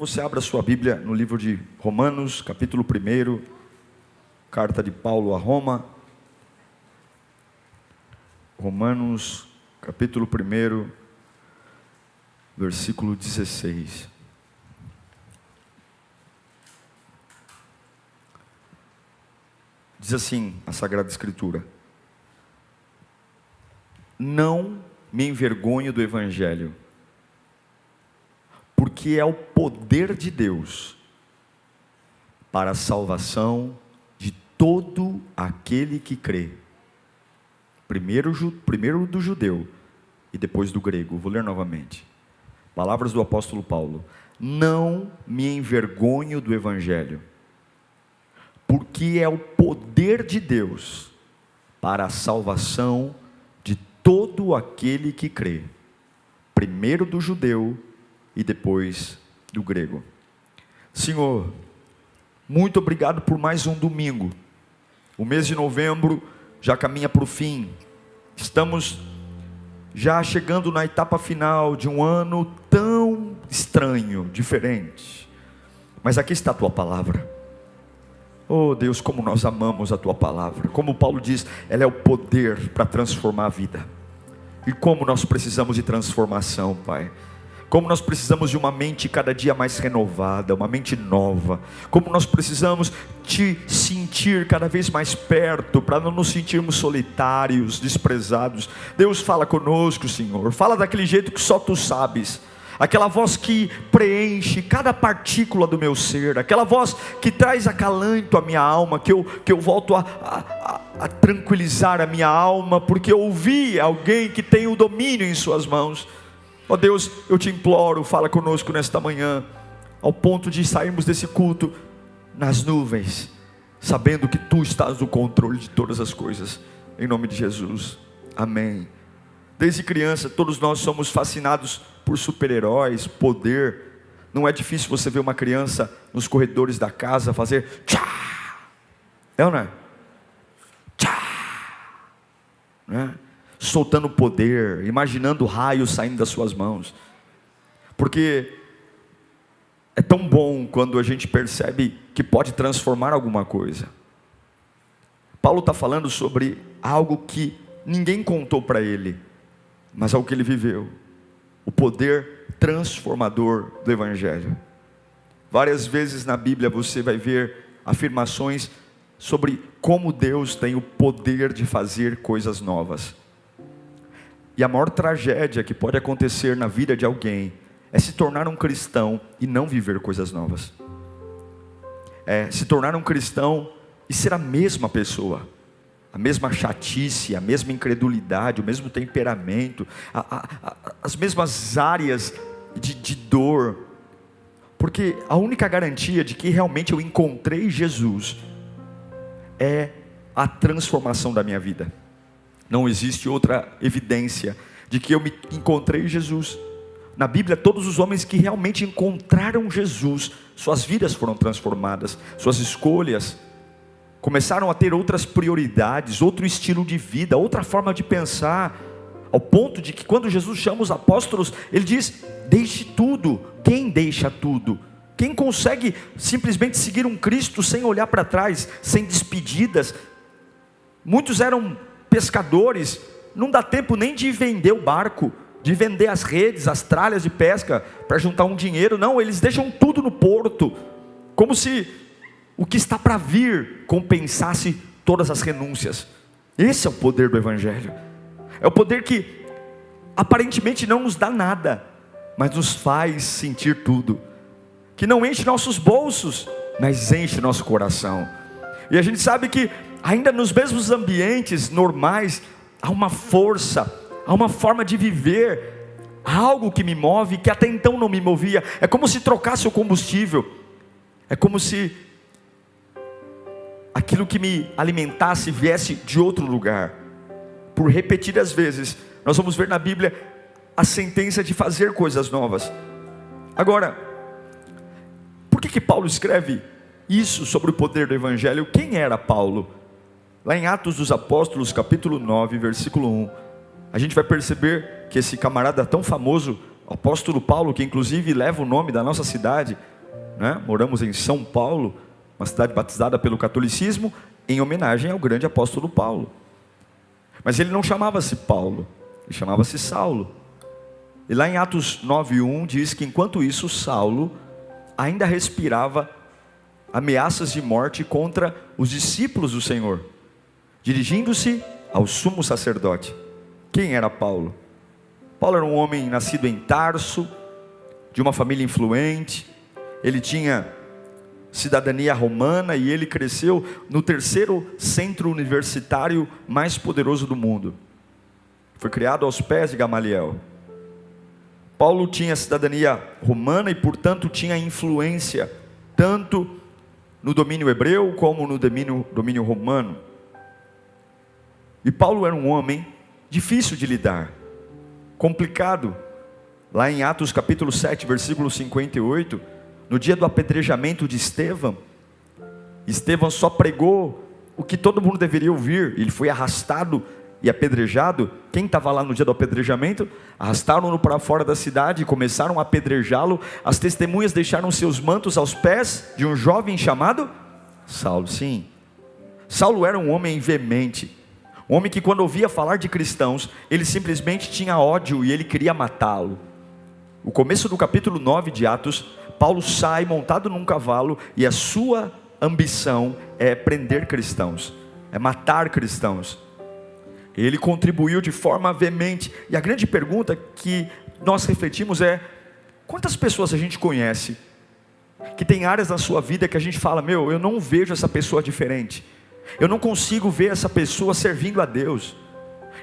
você abra sua Bíblia no livro de Romanos, capítulo 1, carta de Paulo a Roma. Romanos, capítulo 1, versículo 16. Diz assim a Sagrada Escritura: não me envergonho do Evangelho, porque é o poder de Deus para a salvação de todo aquele que crê. Primeiro do judeu e depois do grego. Vou ler novamente. Palavras do apóstolo Paulo: não me envergonho do Evangelho, porque é o poder de Deus para a salvação de todo aquele que crê. Primeiro do judeu e depois do grego. Senhor, muito obrigado por mais um domingo. O mês de novembro já caminha para o fim. Estamos já chegando na etapa final de um ano tão estranho, diferente. Mas aqui está a tua palavra. Oh Deus, como nós amamos a tua palavra. Como Paulo diz, ela é o poder para transformar a vida. E como nós precisamos de transformação, Pai. Como nós precisamos de uma mente cada dia mais renovada, uma mente nova. Como nós precisamos te sentir cada vez mais perto, para não nos sentirmos solitários, desprezados. Deus, fala conosco, Senhor. Fala daquele jeito que só Tu sabes. Aquela voz que preenche cada partícula do meu ser. Aquela voz que traz acalanto à minha alma, que eu volto a tranquilizar a minha alma, porque eu ouvi alguém que tem o domínio em Suas mãos. Ó Deus, eu te imploro, fala conosco nesta manhã, ao ponto de sairmos desse culto nas nuvens, sabendo que Tu estás no controle de todas as coisas, em nome de Jesus, amém. Desde criança, todos nós somos fascinados por super-heróis, poder. Não é difícil você ver uma criança nos corredores da casa fazer tchá, não é? Tchá, não é? Soltando poder, imaginando raios saindo das suas mãos. Porque é tão bom quando a gente percebe que pode transformar alguma coisa. Paulo está falando sobre algo que ninguém contou para ele, mas algo que ele viveu. O poder transformador do Evangelho. Várias vezes na Bíblia você vai ver afirmações sobre como Deus tem o poder de fazer coisas novas. E a maior tragédia que pode acontecer na vida de alguém é se tornar um cristão e não viver coisas novas. É se tornar um cristão e ser a mesma pessoa, a mesma chatice, a mesma incredulidade, o mesmo temperamento, as mesmas áreas de dor. Porque a única garantia de que realmente eu encontrei Jesus é a transformação da minha vida. Não existe outra evidência de que eu me encontrei Jesus. Na Bíblia, todos os homens que realmente encontraram Jesus, suas vidas foram transformadas, suas escolhas começaram a ter outras prioridades, outro estilo de vida, outra forma de pensar, ao ponto de que quando Jesus chama os apóstolos, Ele diz: deixe tudo. Quem deixa tudo? Quem consegue simplesmente seguir um Cristo sem olhar para trás, sem despedidas? Muitos eram pescadores, não dá tempo nem de vender o barco, de vender as redes, as tralhas de pesca, para juntar um dinheiro. Não, eles deixam tudo no porto, como se o que está para vir compensasse todas as renúncias. Esse é o poder do Evangelho. É o poder que aparentemente não nos dá nada, mas nos faz sentir tudo, que não enche nossos bolsos, mas enche nosso coração. E a gente sabe que ainda nos mesmos ambientes normais, há uma força, há uma forma de viver, há algo que me move, que até então não me movia. É como se trocasse o combustível, é como se aquilo que me alimentasse viesse de outro lugar. Por repetidas vezes, nós vamos ver na Bíblia a sentença de fazer coisas novas. Agora, por que Paulo escreve isso sobre o poder do Evangelho? Quem era Paulo? Lá em Atos dos Apóstolos, capítulo 9, versículo 1, a gente vai perceber que esse camarada tão famoso, o apóstolo Paulo, que inclusive leva o nome da nossa cidade, né? Moramos em São Paulo, uma cidade batizada pelo catolicismo, em homenagem ao grande apóstolo Paulo. Mas ele não chamava-se Paulo, ele chamava-se Saulo. E lá em Atos 9:1 diz que enquanto isso Saulo ainda respirava ameaças de morte contra os discípulos do Senhor, dirigindo-se ao sumo sacerdote. Quem era Paulo? Paulo era um homem nascido em Tarso, de uma família influente. Ele tinha cidadania romana e ele cresceu no terceiro centro universitário mais poderoso do mundo. Foi criado aos pés de Gamaliel. Paulo tinha cidadania romana e, portanto, tinha influência tanto no domínio hebreu como no domínio romano. E Paulo era um homem difícil de lidar, complicado. Lá em Atos capítulo 7, versículo 58, no dia do apedrejamento de Estevão, Estevão só pregou o que todo mundo deveria ouvir. Ele foi arrastado e apedrejado. Quem estava lá no dia do apedrejamento? Arrastaram-no para fora da cidade e começaram a apedrejá-lo. As testemunhas deixaram seus mantos aos pés de um jovem chamado Saulo. Sim, Saulo era um homem veemente, um homem que quando ouvia falar de cristãos, ele simplesmente tinha ódio e ele queria matá-lo. O começo do capítulo 9 de Atos, Paulo sai montado num cavalo e a sua ambição é prender cristãos, é matar cristãos. Ele contribuiu de forma veemente. E a grande pergunta que nós refletimos é: quantas pessoas a gente conhece que tem áreas na sua vida que a gente fala, eu não vejo essa pessoa diferente, eu não consigo ver essa pessoa servindo a Deus,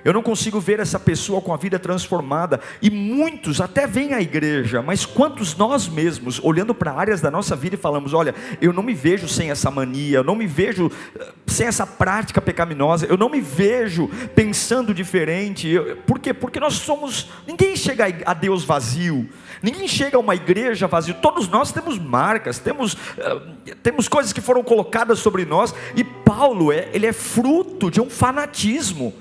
eu não consigo ver essa pessoa com a vida transformada. E muitos até vêm à igreja, mas quantos nós mesmos, olhando para áreas da nossa vida e falamos, olha, eu não me vejo sem essa mania, eu não me vejo sem essa prática pecaminosa, eu não me vejo pensando diferente. Por quê? Porque nós somos, ninguém chega a Deus vazio, ninguém chega a uma igreja vazio. Todos nós temos marcas, temos coisas que foram colocadas sobre nós. E Paulo, ele é fruto de um fanatismo,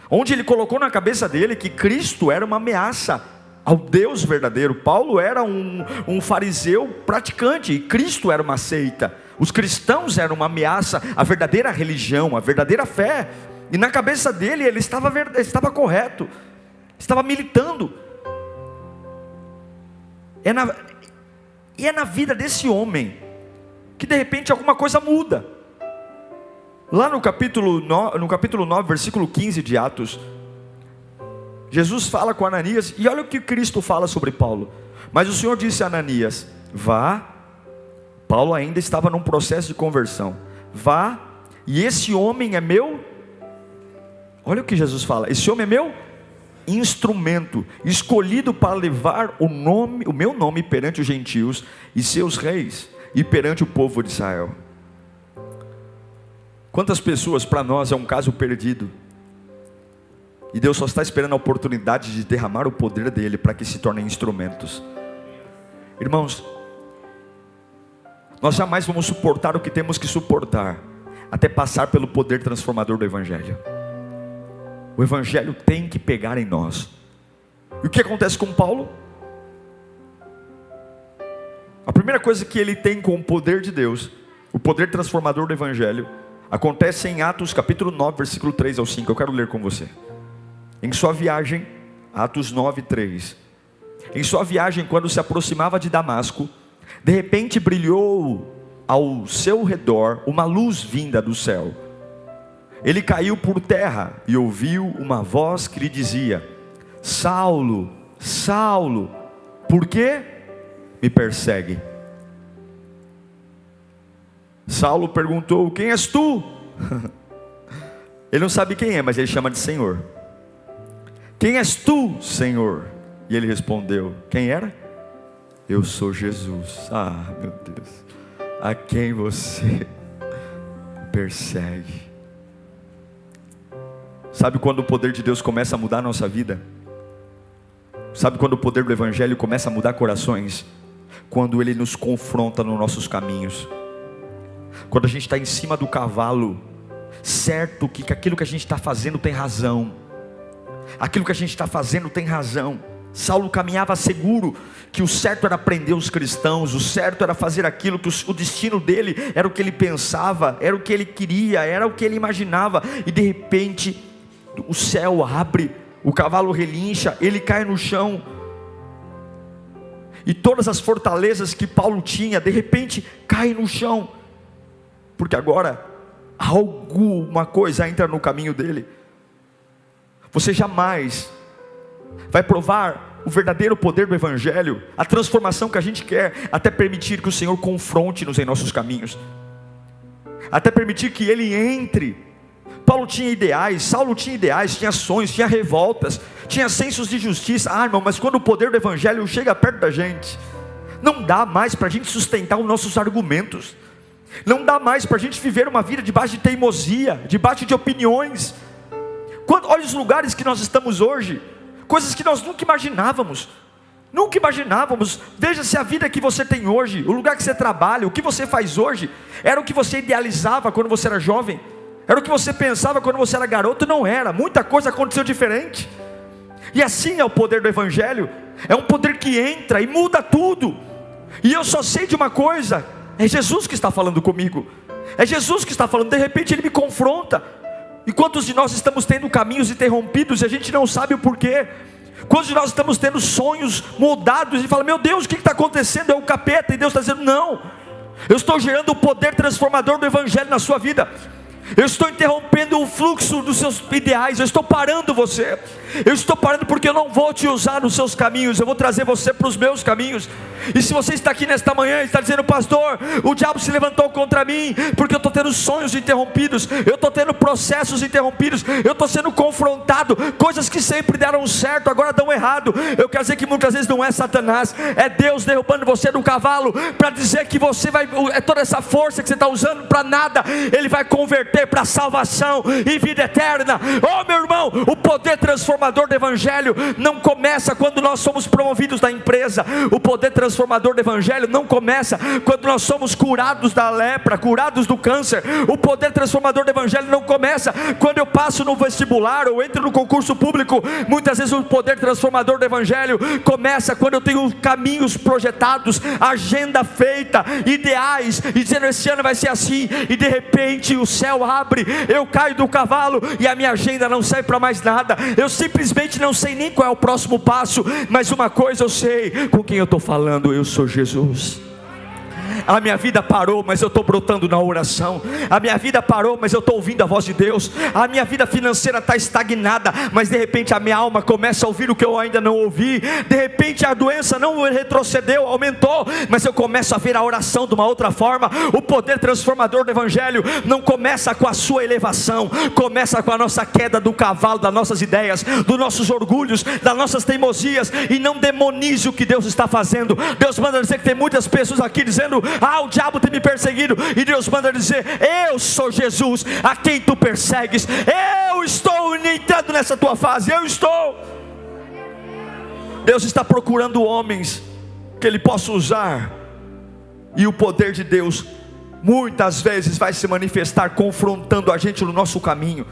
onde ele colocou na cabeça dele que Cristo era uma ameaça ao Deus verdadeiro. Paulo era um fariseu praticante e Cristo era uma seita. Os cristãos eram uma ameaça à verdadeira religião, à verdadeira fé. E na cabeça dele ele estava correto, estava militando. E é na vida desse homem que de repente alguma coisa muda. Lá no capítulo 9, versículo 15 de Atos, Jesus fala com Ananias, e olha o que Cristo fala sobre Paulo. Mas o Senhor disse a Ananias, vá. Paulo ainda estava num processo de conversão. Vá, e esse homem é meu, olha o que Jesus fala, esse homem é meu instrumento, escolhido para levar o meu nome perante os gentios e seus reis, e perante o povo de Israel. Quantas pessoas para nós é um caso perdido, e Deus só está esperando a oportunidade de derramar o poder dele para que se tornem instrumentos. Irmãos, nós jamais vamos suportar o que temos que suportar até passar pelo poder transformador do Evangelho. O Evangelho tem que pegar em nós. E o que acontece com Paulo? A primeira coisa que ele tem com o poder de Deus, o poder transformador do Evangelho, acontece em Atos capítulo 9, versículo 3 ao 5. Eu quero ler com você. Em sua viagem, Atos 9, 3. Em sua viagem, quando se aproximava de Damasco, de repente brilhou ao seu redor uma luz vinda do céu. Ele caiu por terra e ouviu uma voz que lhe dizia, Saulo, Saulo, por que me persegue? Saulo perguntou, quem és tu? Ele não sabe quem é, mas ele chama de Senhor. Quem és tu, Senhor? E ele respondeu, quem era? Eu sou Jesus. Ah, meu Deus, a quem você persegue? Sabe quando o poder de Deus começa a mudar a nossa vida? Sabe quando o poder do Evangelho começa a mudar corações? Quando ele nos confronta nos nossos caminhos. Quando a gente está em cima do cavalo, certo que aquilo que a gente está fazendo tem razão. Aquilo que a gente está fazendo tem razão. Saulo caminhava seguro que o certo era prender os cristãos, o certo era fazer aquilo, que o destino dele era o que ele pensava, era o que ele queria, era o que ele imaginava, e de repente o céu abre, o cavalo relincha, ele cai no chão, e todas as fortalezas que Paulo tinha, de repente caem no chão, porque agora alguma coisa entra no caminho dele. Você jamais vai provar o verdadeiro poder do Evangelho, a transformação que a gente quer, até permitir que o Senhor confronte-nos em nossos caminhos, até permitir que Ele entre. Paulo tinha ideais, Saulo tinha ideais, tinha sonhos, tinha revoltas, tinha sensos de justiça. Irmão, mas quando o poder do Evangelho chega perto da gente, não dá mais para a gente sustentar os nossos argumentos, não dá mais para a gente viver uma vida debaixo de teimosia, debaixo de opiniões. Olha os lugares que nós estamos hoje, coisas que nós nunca imaginávamos. Veja se a vida que você tem hoje, o lugar que você trabalha, o que você faz hoje, era o que você idealizava quando você era jovem, era o que você pensava quando você era garoto. Não era, muita coisa aconteceu diferente. E assim é o poder do Evangelho, é um poder que entra e muda tudo. E eu só sei de uma coisa, é Jesus que está falando comigo, é Jesus que está falando. De repente Ele me confronta. E quantos de nós estamos tendo caminhos interrompidos e a gente não sabe o porquê? Quantos de nós estamos tendo sonhos mudados e fala: meu Deus, o que está acontecendo? É o capeta. E Deus está dizendo: não, eu estou gerando o poder transformador do Evangelho na sua vida. Eu estou interrompendo o fluxo dos seus ideais. Eu estou parando você. Eu estou parando porque eu não vou te usar nos seus caminhos, eu vou trazer você para os meus caminhos. E se você está aqui nesta manhã e está dizendo: pastor, o diabo se levantou contra mim, porque eu estou tendo sonhos interrompidos, eu estou tendo processos interrompidos, eu estou sendo confrontado, coisas que sempre deram certo, agora dão errado. Eu quero dizer que muitas vezes não é Satanás, é Deus derrubando você do cavalo, para dizer que você vai, toda essa força que você está usando para nada, Ele vai converter para salvação e vida eterna. Oh meu irmão, o poder transformador do Evangelho não começa quando nós somos promovidos da empresa. O poder transformador do Evangelho não começa quando nós somos curados da lepra, curados do câncer. O poder transformador do Evangelho não começa quando eu passo no vestibular ou entro no concurso público. Muitas vezes o poder transformador do Evangelho começa quando eu tenho caminhos projetados, agenda feita, ideais, e dizendo: esse ano vai ser assim, e de repente o céu abre, eu caio do cavalo e a minha agenda não serve para mais nada. Eu simplesmente não sei nem qual é o próximo passo, mas uma coisa eu sei: com quem eu estou falando? Eu sou Jesus. A minha vida parou, mas eu estou brotando na oração. A minha vida parou, mas eu estou ouvindo a voz de Deus. A minha vida financeira está estagnada, mas de repente a minha alma começa a ouvir o que eu ainda não ouvi. De repente a doença não retrocedeu, aumentou, mas eu começo a ver a oração de uma outra forma. O poder transformador do Evangelho não começa com a sua elevação, começa com a nossa queda do cavalo, das nossas ideias, dos nossos orgulhos, das nossas teimosias. E não demonize o que Deus está fazendo. Deus manda dizer que tem muitas pessoas aqui dizendo: o diabo tem me perseguido, e Deus manda dizer: eu sou Jesus a quem tu persegues. Eu estou entrando nessa tua fase, eu estou. Deus está procurando homens que Ele possa usar, e o poder de Deus muitas vezes vai se manifestar confrontando a gente no nosso caminho,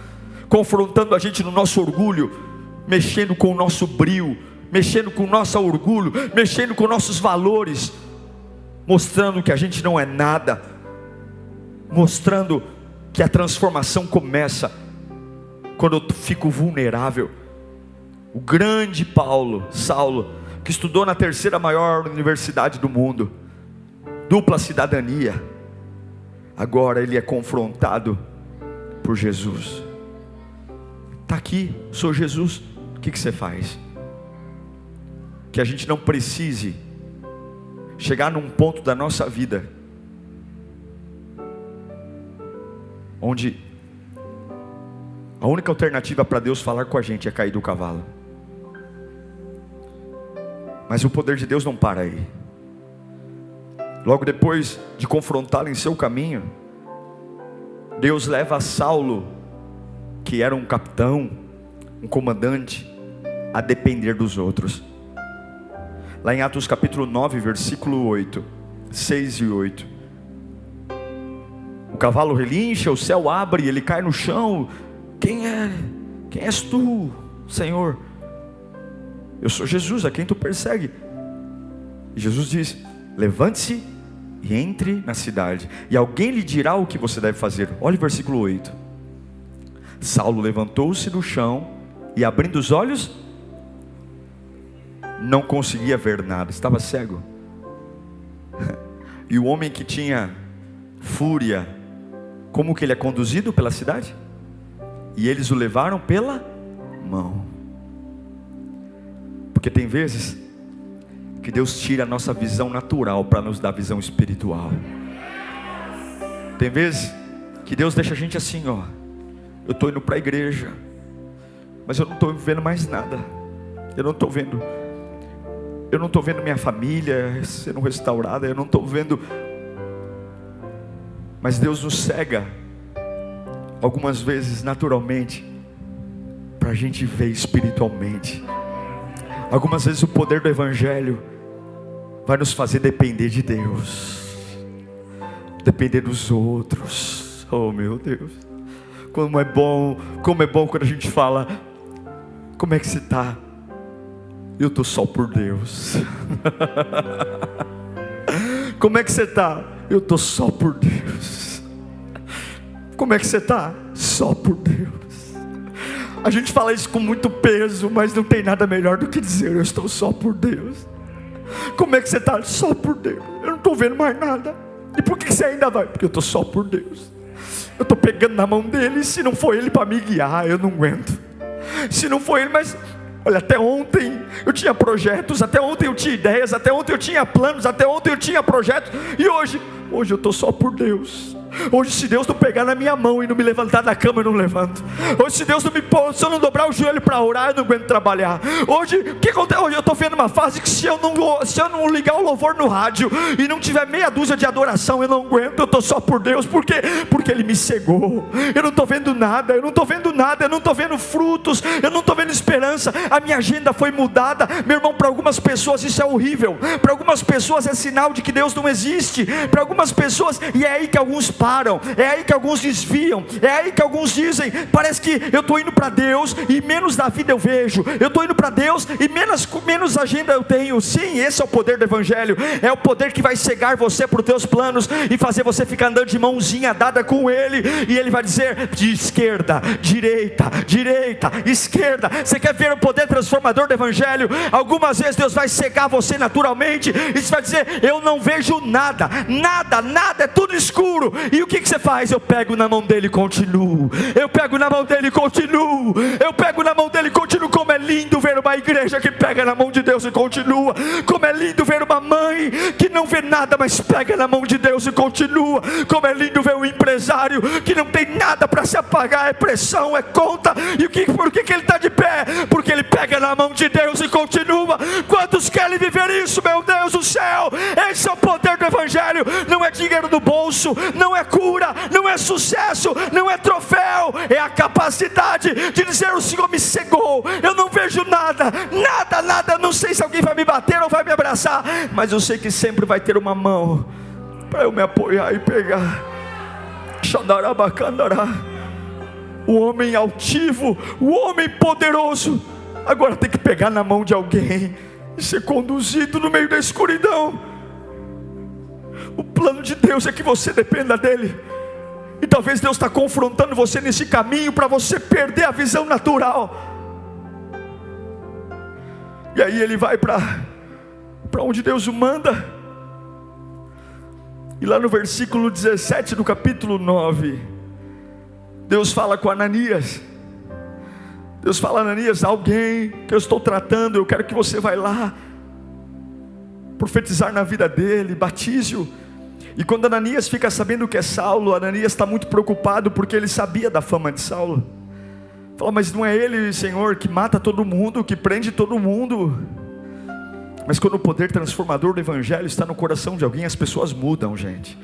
confrontando a gente no nosso orgulho, mexendo com o nosso brio, mexendo com o nosso orgulho, mexendo com nossos valores, mostrando que a gente não é nada, mostrando que a transformação começa quando eu fico vulnerável. O grande Saulo, que estudou na terceira maior universidade do mundo, dupla cidadania, agora ele é confrontado por Jesus. Está aqui, sou Jesus. O que você faz? Que a gente não precise chegar num ponto da nossa vida onde a única alternativa para Deus falar com a gente é cair do cavalo. Mas o poder de Deus não para aí. Logo depois de confrontá-lo em seu caminho, Deus leva Saulo, que era um capitão, um comandante, a depender dos outros. Lá em Atos capítulo 9, versículo 8, 6 e 8. O cavalo relincha, o céu abre, ele cai no chão. Quem és tu, Senhor? Eu sou Jesus a quem tu persegue. E Jesus diz: levante-se e entre na cidade, e alguém lhe dirá o que você deve fazer. Olha o versículo 8. Saulo levantou-se do chão e, abrindo os olhos, não conseguia ver nada, estava cego. E o homem que tinha fúria, como que ele é conduzido pela cidade? E eles o levaram pela mão. Porque tem vezes que Deus tira a nossa visão natural para nos dar visão espiritual. Tem vezes que Deus deixa a gente assim, ó. Eu estou indo para a igreja, mas eu não estou vendo mais nada. Eu não estou vendo minha família sendo restaurada. Eu não estou vendo. Mas Deus nos cega algumas vezes naturalmente, para a gente ver espiritualmente. Algumas vezes o poder do Evangelho vai nos fazer depender de Deus, depender dos outros. Oh meu Deus, como é bom quando a gente fala: como é que você está? Eu estou só por Deus. Como é que você está? Eu estou só por Deus. Como é que você está? Só por Deus. A gente fala isso com muito peso, mas não tem nada melhor do que dizer: eu estou só por Deus. Como é que você está? Só por Deus. Eu não estou vendo mais nada. E por que você ainda vai? Porque eu estou só por Deus. Eu estou pegando na mão dele. E se não for ele para me guiar, eu não aguento. Se não for ele, mas olha, até ontem eu tinha projetos, até ontem eu tinha ideias, até ontem eu tinha planos, até ontem eu tinha projetos. E hoje eu estou só por Deus. Hoje, se Deus não pegar na minha mão e não me levantar da cama, eu não levanto. Hoje, se Deus não me pôr, se eu não dobrar o joelho para orar, eu não aguento trabalhar. Hoje, o que acontece? Hoje eu estou vendo uma fase que se eu não ligar o louvor no rádio e não tiver meia dúzia de adoração, eu não aguento. Eu estou só por Deus. Por quê? Porque Ele me cegou. Eu não estou vendo nada, eu não estou vendo nada, eu não estou vendo frutos, eu não estou vendo esperança. A minha agenda foi mudada. Meu irmão, para algumas pessoas isso é horrível. Para algumas pessoas é sinal de que Deus não existe. Para algumas pessoas, e é aí que alguns param, é aí que alguns desviam, é aí que alguns dizem: parece que eu estou indo para Deus e menos da vida eu vejo, eu estou indo para Deus e menos agenda eu tenho. Sim, esse é o poder do Evangelho, é o poder que vai cegar você para os teus planos e fazer você ficar andando de mãozinha dada com Ele, e Ele vai dizer: de esquerda, direita, direita, esquerda. Você quer ver o poder transformador do Evangelho? Algumas vezes Deus vai cegar você naturalmente e você vai dizer: eu não vejo nada, nada, nada, é tudo escuro. E o que você faz? Eu pego na mão dele e continuo. Eu pego na mão dele e continuo. Eu pego na mão dele e continuo. Como é lindo ver uma igreja que pega na mão de Deus e continua. Como é lindo ver uma mãe que não vê nada, mas pega na mão de Deus e continua. Como é lindo ver um empresário que não tem nada para se apagar, é pressão, é conta. E por que ele está de pé? Porque ele pega na mão de Deus e continua. Quantos querem viver isso, meu Deus do céu? Esse é o poder do Evangelho. Não é dinheiro no bolso, não é cura, não é sucesso, não é troféu, é a capacidade de dizer: o Senhor me cegou, eu não vejo nada, nada, nada. Eu não sei se alguém vai me bater ou vai me abraçar, mas eu sei que sempre vai ter uma mão para eu me apoiar e pegar. Xandarabacandará. O homem altivo, o homem poderoso, agora tem que pegar na mão de alguém e ser conduzido no meio da escuridão. O plano de Deus é que você dependa dele. E talvez Deus está confrontando você nesse caminho para você perder a visão natural. E aí ele vai para onde Deus o manda. E lá no versículo 17 do capítulo 9, Deus fala com Ananias. Deus fala: Ananias, alguém que eu estou tratando, eu quero que você vá lá profetizar na vida dele, batize-o. E quando Ananias fica sabendo que é Saulo, Ananias está muito preocupado, porque ele sabia da fama de Saulo. Fala: mas não é ele, Senhor, que mata todo mundo, que prende todo mundo? Mas quando o poder transformador do Evangelho está no coração de alguém, as pessoas mudam, gente.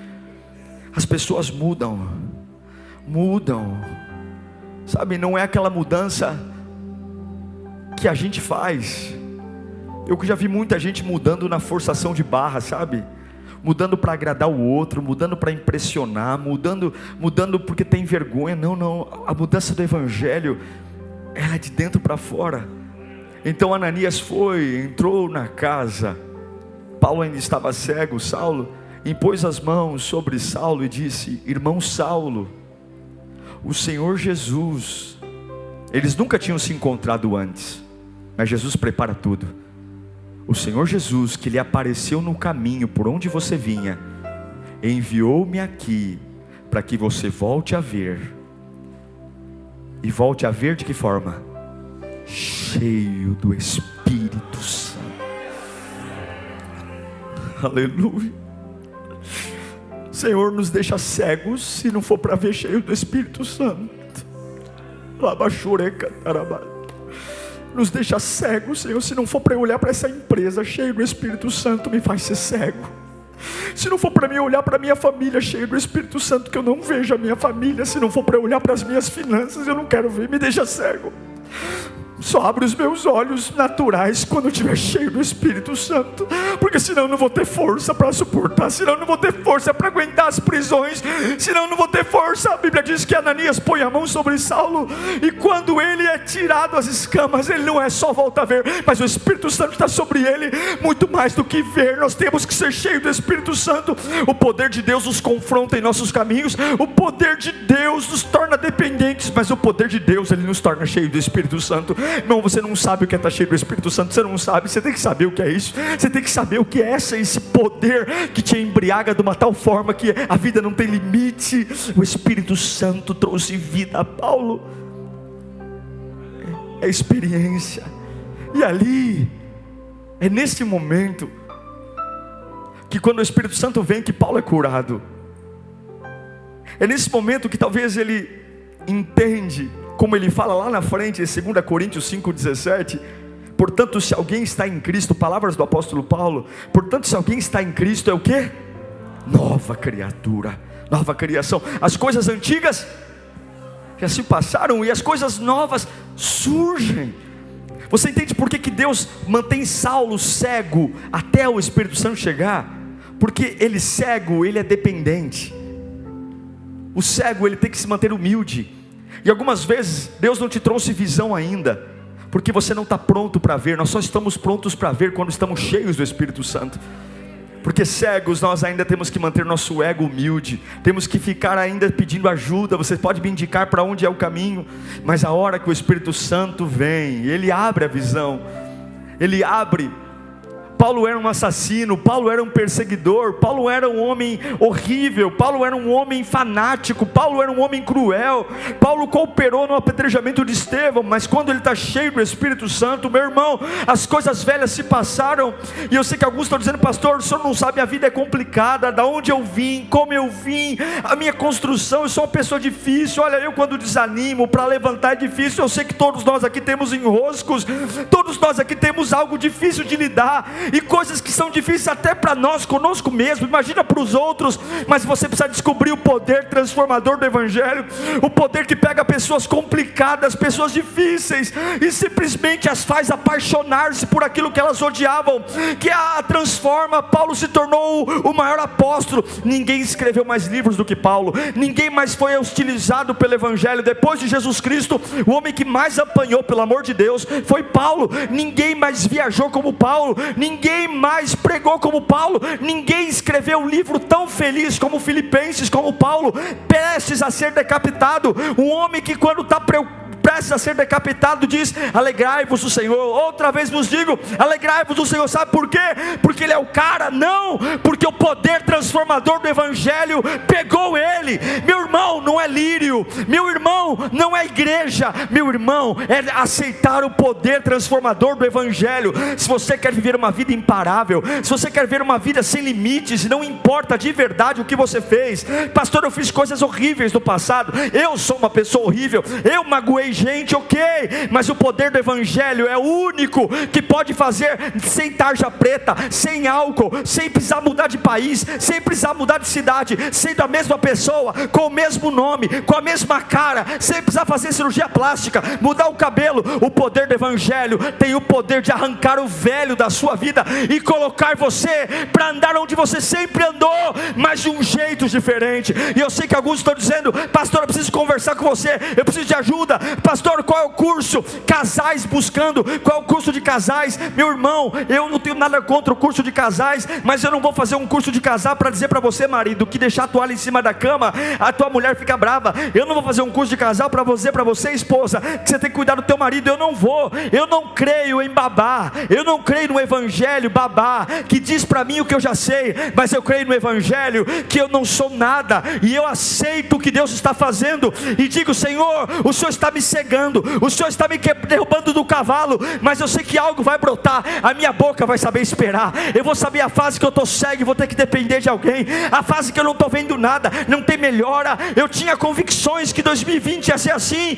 As pessoas mudam. Sabe, não é aquela mudança que a gente faz. Eu já vi muita gente mudando na forçação de barra, sabe? Mudando para agradar o outro, mudando para impressionar, mudando porque tem vergonha. Não, a mudança do Evangelho, ela é de dentro para fora. Então Ananias entrou na casa. Paulo ainda estava cego, Saulo impôs as mãos sobre Saulo e disse: irmão Saulo, o Senhor Jesus. Eles nunca tinham se encontrado antes, mas Jesus prepara tudo. O Senhor Jesus, que lhe apareceu no caminho por onde você vinha, enviou-me aqui para que você volte a ver. E volte a ver de que forma? Cheio do Espírito Santo. Aleluia. Senhor, nos deixa cegos se não for para ver cheio do Espírito Santo. Nos deixa cegos, Senhor, se não for para eu olhar para essa empresa cheio do Espírito Santo, me faz ser cego. Se não for para mim olhar para a minha família cheio do Espírito Santo, que eu não vejo a minha família. Se não for para eu olhar para as minhas finanças, eu não quero ver, me deixa cego. Só abre os meus olhos naturais quando eu estiver cheio do Espírito Santo, porque senão eu não vou ter força para suportar, senão eu não vou ter força para aguentar as prisões, senão eu não vou ter força. A Bíblia diz que Ananias põe a mão sobre Saulo, e quando ele é tirado as escamas, ele não é só volta a ver, mas o Espírito Santo está sobre ele. Muito mais do que ver, nós temos que ser cheios do Espírito Santo. O poder de Deus nos confronta em nossos caminhos, o poder de Deus nos torna dependentes, mas o poder de Deus, ele nos torna cheios do Espírito Santo. Irmão, você não sabe o que é estar cheio do Espírito Santo, você não sabe, você tem que saber o que é isso, você tem que saber o que é esse poder que te embriaga de uma tal forma que a vida não tem limite. O Espírito Santo trouxe vida a Paulo, é experiência, e ali, é nesse momento, que quando o Espírito Santo vem, que Paulo é curado. É nesse momento que talvez ele entende, como ele fala lá na frente, em 2 Coríntios 5,17, portanto se alguém está em Cristo, palavras do apóstolo Paulo, portanto se alguém está em Cristo, é o quê? Nova criatura, nova criação. As coisas antigas já se passaram e as coisas novas surgem. Você entende por que Deus mantém Saulo cego até o Espírito Santo chegar? Porque ele cego, ele é dependente. O cego, ele tem que se manter humilde. E algumas vezes Deus não te trouxe visão ainda, porque você não está pronto para ver. Nós só estamos prontos para ver quando estamos cheios do Espírito Santo. Porque cegos, nós ainda temos que manter nosso ego humilde, temos que ficar ainda pedindo ajuda. Você pode me indicar para onde é o caminho, mas a hora que o Espírito Santo vem, ele abre a visão, ele abre. Paulo era um assassino, Paulo era um perseguidor, Paulo era um homem horrível, Paulo era um homem fanático, Paulo era um homem cruel, Paulo cooperou no apedrejamento de Estevão, mas quando ele está cheio do Espírito Santo, meu irmão, as coisas velhas se passaram. E eu sei que alguns estão dizendo: pastor, o senhor não sabe, a vida é complicada, da onde eu vim, como eu vim, a minha construção, eu sou uma pessoa difícil. Olha, eu quando desanimo, para levantar é difícil. Eu sei que todos nós aqui temos enroscos, todos nós aqui temos algo difícil de lidar, e coisas que são difíceis até para nós, conosco mesmo, imagina para os outros. Mas você precisa descobrir o poder transformador do Evangelho, o poder que pega pessoas complicadas, pessoas difíceis, e simplesmente as faz apaixonar-se por aquilo que elas odiavam, que a transforma. Paulo se tornou o maior apóstolo. Ninguém escreveu mais livros do que Paulo, ninguém mais foi hostilizado pelo Evangelho. Depois de Jesus Cristo, o homem que mais apanhou, pelo amor de Deus, foi Paulo. Ninguém mais viajou como Paulo, ninguém mais pregou como Paulo, ninguém escreveu um livro tão feliz como Filipenses, como Paulo, prestes a ser decapitado. Um homem que quando está prestes a ser decapitado diz: alegrai-vos do Senhor. Outra vez vos digo, alegrai-vos do Senhor. Sabe por quê? Porque ele é o cara? Não, porque o poder transformador do Evangelho pegou ele. Meu irmão, não é lírio, meu irmão, não é igreja, meu irmão, é aceitar o poder transformador do Evangelho. Se você quer viver uma vida imparável, se você quer ver uma vida sem limites, não importa de verdade o que você fez. Pastor, eu fiz coisas horríveis no passado, eu sou uma pessoa horrível, eu magoei gente, ok, mas o poder do Evangelho é o único que pode fazer sem tarja preta, sem álcool, sem precisar mudar de país, sem precisar mudar de cidade, sendo a mesma pessoa, com o mesmo mesmo nome, com a mesma cara, sem precisar fazer cirurgia plástica, mudar o cabelo. O poder do Evangelho tem o poder de arrancar o velho da sua vida e colocar você para andar onde você sempre andou, mas de um jeito diferente. E eu sei que alguns estão dizendo: pastor, eu preciso conversar com você, eu preciso de ajuda. Pastor, qual é o curso? Casais buscando, qual é o curso de casais? Meu irmão, eu não tenho nada contra o curso de casais, mas eu não vou fazer um curso de casal para dizer para você, marido, que deixar a toalha em cima da cama, a tua mulher fica brava. Eu não vou fazer um curso de casal para dizer para você, esposa, que você tem que cuidar do teu marido. Eu não vou. Eu não creio em babá, eu não creio no evangelho babá, que diz para mim o que eu já sei, mas eu creio no evangelho que eu não sou nada, e eu aceito o que Deus está fazendo, e digo: Senhor, o Senhor está me cegando, o Senhor está me derrubando do cavalo, mas eu sei que algo vai brotar, a minha boca vai saber esperar. Eu vou saber a fase que eu estou cego e vou ter que depender de alguém, a fase que eu não estou vendo nada, não tem melhora. Eu tinha convicções que 2020 ia ser assim,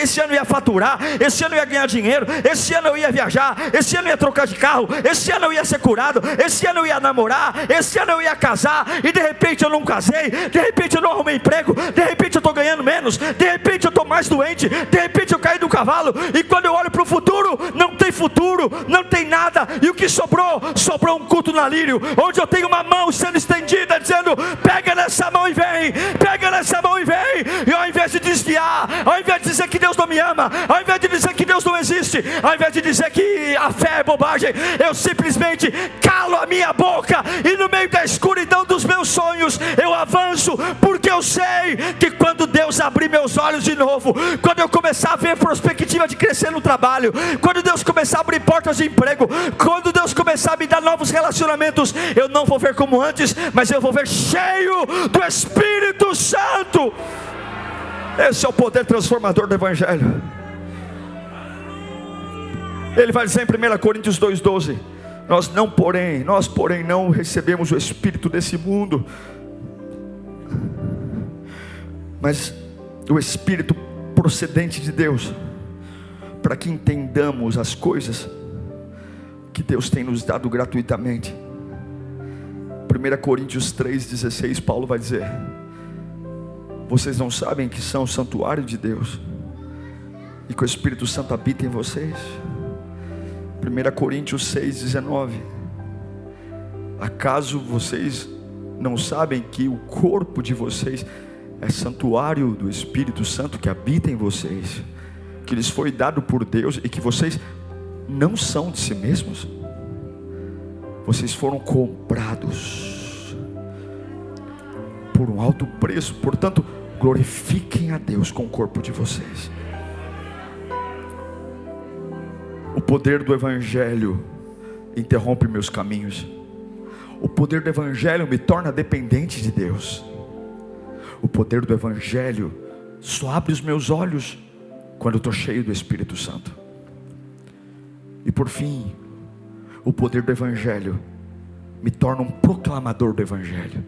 esse ano eu ia faturar, esse ano eu ia ganhar dinheiro, esse ano eu ia viajar, esse ano eu ia trocar de carro, esse ano eu ia ser curado, esse ano eu ia namorar, esse ano eu ia casar, e de repente eu não casei, de repente eu não arrumei emprego, de repente eu estou ganhando menos, de repente eu estou mais doente, de repente eu caí do cavalo, e quando eu olho para o futuro, não tem futuro, não tem nada. E o que sobrou? Sobrou um culto na Lírio, onde eu tenho uma mão sendo estendida, dizendo: pega nessa mão e vem, pega nessa mão e vem. E ao invés de desviar, ao invés de dizer que Deus não me ama, ao invés de dizer que Deus não existe, ao invés de dizer que a fé é bobagem, eu simplesmente calo a minha boca, e no meio da escuridão dos meus sonhos eu avanço, porque eu sei que quando Deus abrir meus olhos de novo, quando eu começar a ver perspectiva de crescer no trabalho, quando Deus começar a abrir portas de emprego, quando Deus começar a me dar novos relacionamentos, eu não vou ver como antes, mas eu vou ver cheio do Espírito Santo. Esse é o poder transformador do Evangelho. Ele vai dizer em 1 Coríntios 2,12: nós porém não recebemos o espírito desse mundo, mas o Espírito procedente de Deus, para que entendamos as coisas que Deus tem nos dado gratuitamente. 1 Coríntios 3,16, Paulo vai dizer: vocês não sabem que são o santuário de Deus, e que o Espírito Santo habita em vocês? 1 Coríntios 6,19, acaso vocês não sabem que o corpo de vocês é santuário do Espírito Santo que habita em vocês, que lhes foi dado por Deus, e que vocês não são de si mesmos? Vocês foram comprados por um alto preço, portanto glorifiquem a Deus com o corpo de vocês. O poder do Evangelho interrompe meus caminhos. O poder do Evangelho me torna dependente de Deus. O poder do Evangelho só abre os meus olhos quando eu estou cheio do Espírito Santo. E por fim, o poder do Evangelho me torna um proclamador do Evangelho.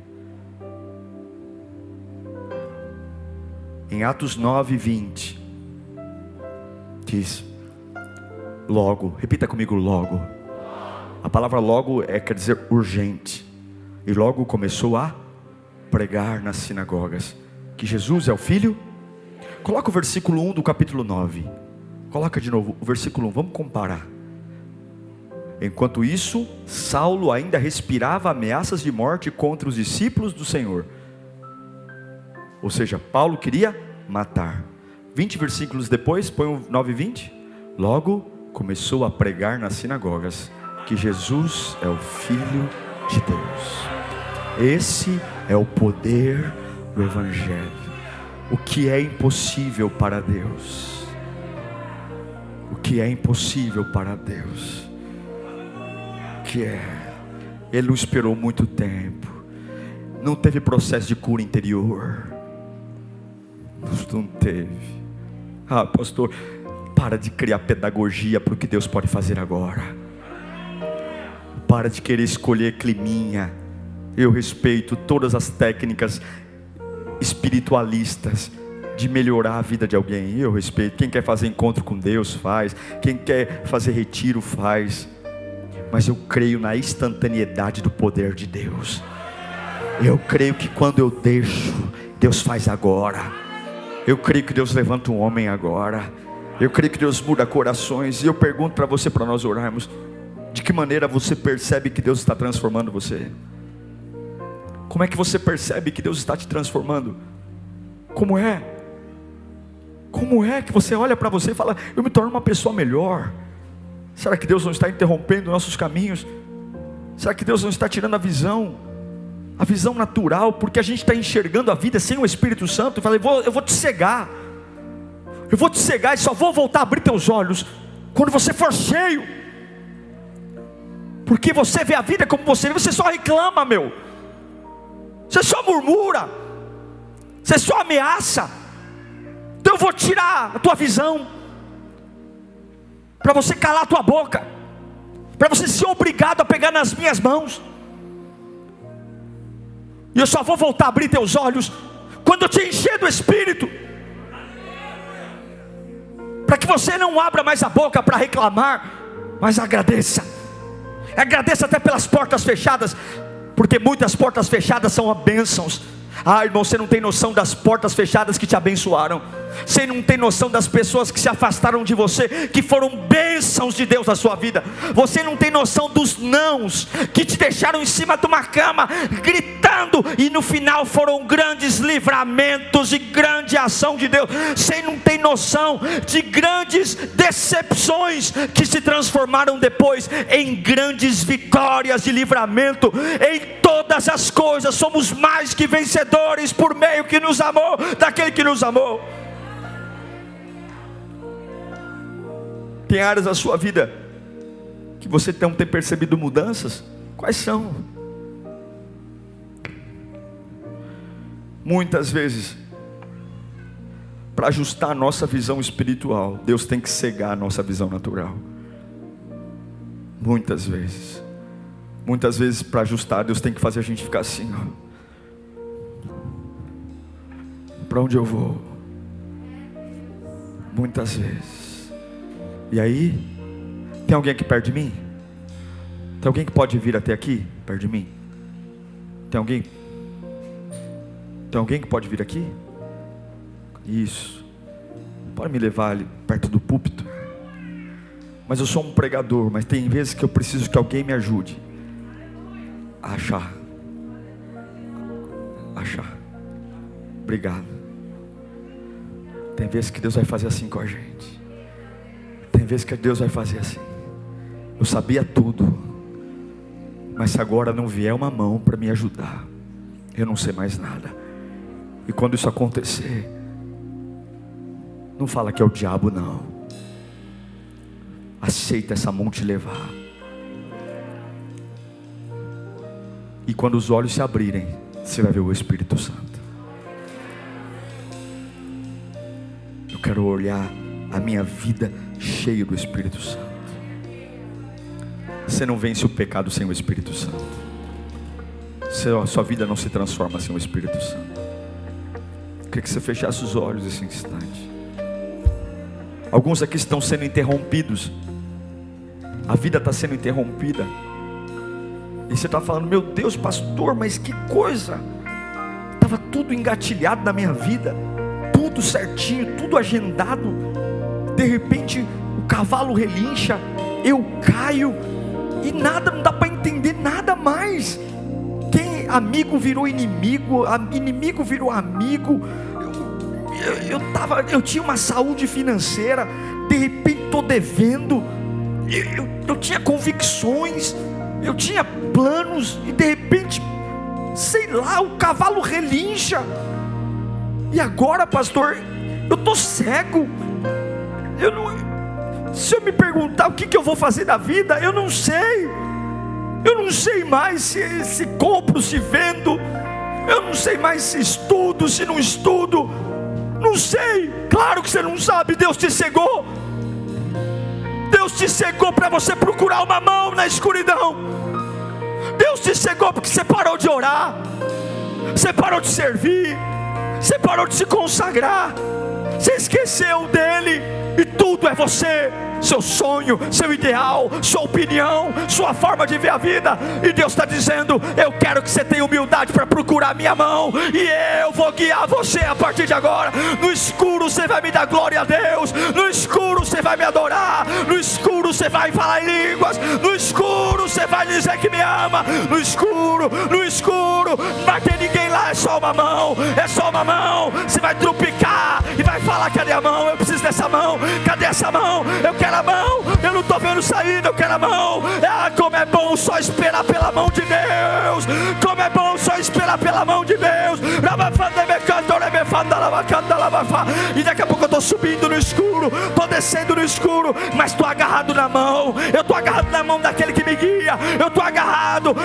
Em Atos 9:20 diz: logo, repita comigo, logo. A palavra logo quer dizer urgente. E logo começou a pregar nas sinagogas que Jesus é o Filho. Coloca o versículo 1 do capítulo 9. Coloca de novo o versículo 1, vamos comparar. Enquanto isso, Saulo ainda respirava ameaças de morte contra os discípulos do Senhor. Ou seja, Paulo queria matar. 20 versículos depois, põe o 9:20. Logo começou a pregar nas sinagogas que Jesus é o Filho de Deus. Esse é o poder do Evangelho. O que é impossível para Deus, o que é impossível para Deus, Ele não esperou muito tempo, não teve processo de cura interior, não teve. Ah, pastor, para de criar pedagogia para o que Deus pode fazer agora. Para de querer escolher climinha. Eu respeito todas as técnicas espiritualistas de melhorar a vida de alguém. Eu respeito. Quem quer fazer encontro com Deus faz. Quem quer fazer retiro faz. Mas eu creio na instantaneidade do poder de Deus. Eu creio que quando eu deixo Deus faz agora. Eu creio que Deus levanta um homem agora. Eu creio que Deus muda corações. E eu pergunto para você, para nós orarmos: de que maneira você percebe que Deus está transformando você? Como é que você percebe que Deus está te transformando? Como é? Como é que você olha para você e fala: eu me torno uma pessoa melhor? Será que Deus não está interrompendo nossos caminhos? Será que Deus não está tirando a visão natural? Porque a gente está enxergando a vida sem o Espírito Santo. E fala: eu vou te cegar. Eu vou te cegar e só vou voltar a abrir teus olhos quando você for cheio. Porque você vê a vida como você vê, você só reclama, meu. Você só murmura. Você só ameaça. Então eu vou tirar a tua visão, para você calar a tua boca, para você ser obrigado a pegar nas minhas mãos. E eu só vou voltar a abrir teus olhos quando eu te encher do Espírito, para que você não abra mais a boca para reclamar, mas agradeça. Agradeça até pelas portas fechadas, porque muitas portas fechadas são bênçãos. Ah, irmão, você não tem noção das portas fechadas que te abençoaram. Você não tem noção das pessoas que se afastaram de você, que foram bênçãos de Deus na sua vida. Você não tem noção dos nãos que te deixaram em cima de uma cama, gritando, e no final foram grandes livramentos e grande ação de Deus. Você não tem noção de grandes decepções que se transformaram depois em grandes vitórias de livramento. Em todas as coisas somos mais que vencedores por meio que nos amou, daquele que nos amou. Tem áreas da sua vida que você não tem percebido mudanças? Quais são? Muitas vezes, para ajustar a nossa visão espiritual, Deus tem que cegar a nossa visão natural. Muitas vezes para ajustar, Deus tem que fazer a gente ficar assim, ó. Para onde eu vou? Muitas vezes. E aí, tem alguém aqui perto de mim? Tem alguém que pode vir até aqui, perto de mim? Tem alguém que pode vir aqui? Isso. Pode me levar ali perto do púlpito? Mas eu sou um pregador, mas tem vezes que eu preciso que alguém me ajude a achar. Obrigado. Tem vezes que Deus vai fazer assim com a gente. Tem vezes que Deus vai fazer assim. Eu sabia tudo, mas se agora não vier uma mão para me ajudar, eu não sei mais nada. E quando isso acontecer, não fala que é o diabo, não. Aceita essa mão te levar. E quando os olhos se abrirem, você vai ver o Espírito Santo. Eu quero olhar a minha vida cheia do Espírito Santo. Você não vence o pecado sem o Espírito Santo. Sua vida não se transforma sem o Espírito Santo. Eu queria que você fechasse os olhos esse instante. Alguns aqui estão sendo interrompidos. A vida está sendo interrompida. E você está falando: meu Deus, pastor, mas que coisa. Estava tudo engatilhado na minha vida, tudo certinho, tudo agendado. De repente o cavalo relincha, eu caio, e nada, não dá para entender nada mais. Quem amigo virou inimigo, inimigo virou amigo. Eu tinha uma saúde financeira, de repente estou devendo. Eu tinha convicções, eu tinha planos, e de repente, sei lá, o cavalo relincha. E agora, pastor, eu estou cego. Se eu me perguntar o que eu vou fazer da vida, eu não sei. Eu não sei mais se compro, se vendo. Eu não sei mais se estudo, se não estudo. Não sei. Claro que você não sabe. Deus te cegou. Deus te cegou para você procurar uma mão na escuridão. Deus te cegou porque você parou de orar, você parou de servir, você parou de se consagrar, você esqueceu dele, e tudo tudo é você, seu sonho, seu ideal, sua opinião, sua forma de ver a vida. E Deus está dizendo: eu quero que você tenha humildade para procurar a minha mão, e eu vou guiar você a partir de agora. No escuro você vai me dar glória a Deus, no escuro você vai me adorar, no escuro você vai falar em línguas, no escuro você vai dizer que me ama, no escuro, não vai ter ninguém lá, é só uma mão, você vai trupicar e vai falar: cadê a mão? Eu preciso dessa mão, cadê essa mão? Eu quero a mão, eu não estou vendo saída, eu quero a mão. Como é bom só esperar pela mão de Deus, como é bom só esperar pela mão de Deus. E daqui a pouco eu estou subindo no escuro, estou descendo no escuro, mas estou agarrado na mão, eu estou agarrado na mão daquele que me guia, eu estou agarrado,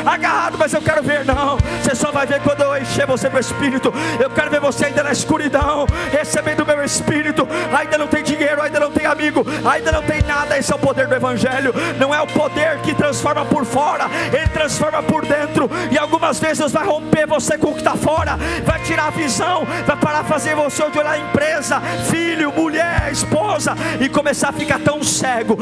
mas eu quero ver. Não, você só vai ver quando eu encher você do Espírito. Eu quero ver você ainda na escuridão, recebendo o meu Espírito. Ainda não tem dinheiro, ainda não tem amigo, ainda não tem nada. Esse é o poder do Evangelho. Não é o poder que transforma por fora, ele transforma por dentro. E algumas vezes Deus vai romper você com o que está fora, vai tirar a visão, vai parar de fazer você de olhar a empresa, filho, mulher, esposa, e começar a ficar tão cego,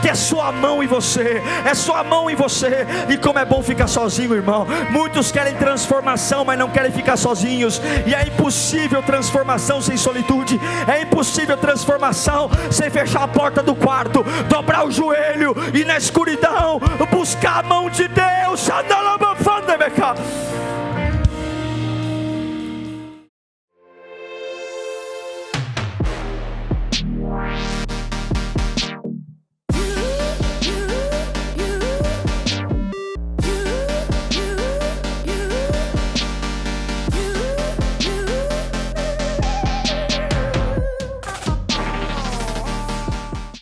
que é só a mão em você, é só a mão em você. E como é bom ficar sozinho, irmão. Muitos querem transformação, mas não querem ficar sozinhos. E é impossível transformação sem solitude, é impossível transformação sem fechar a porta do quarto, dobrar o joelho e na escuridão buscar a mão de Deus.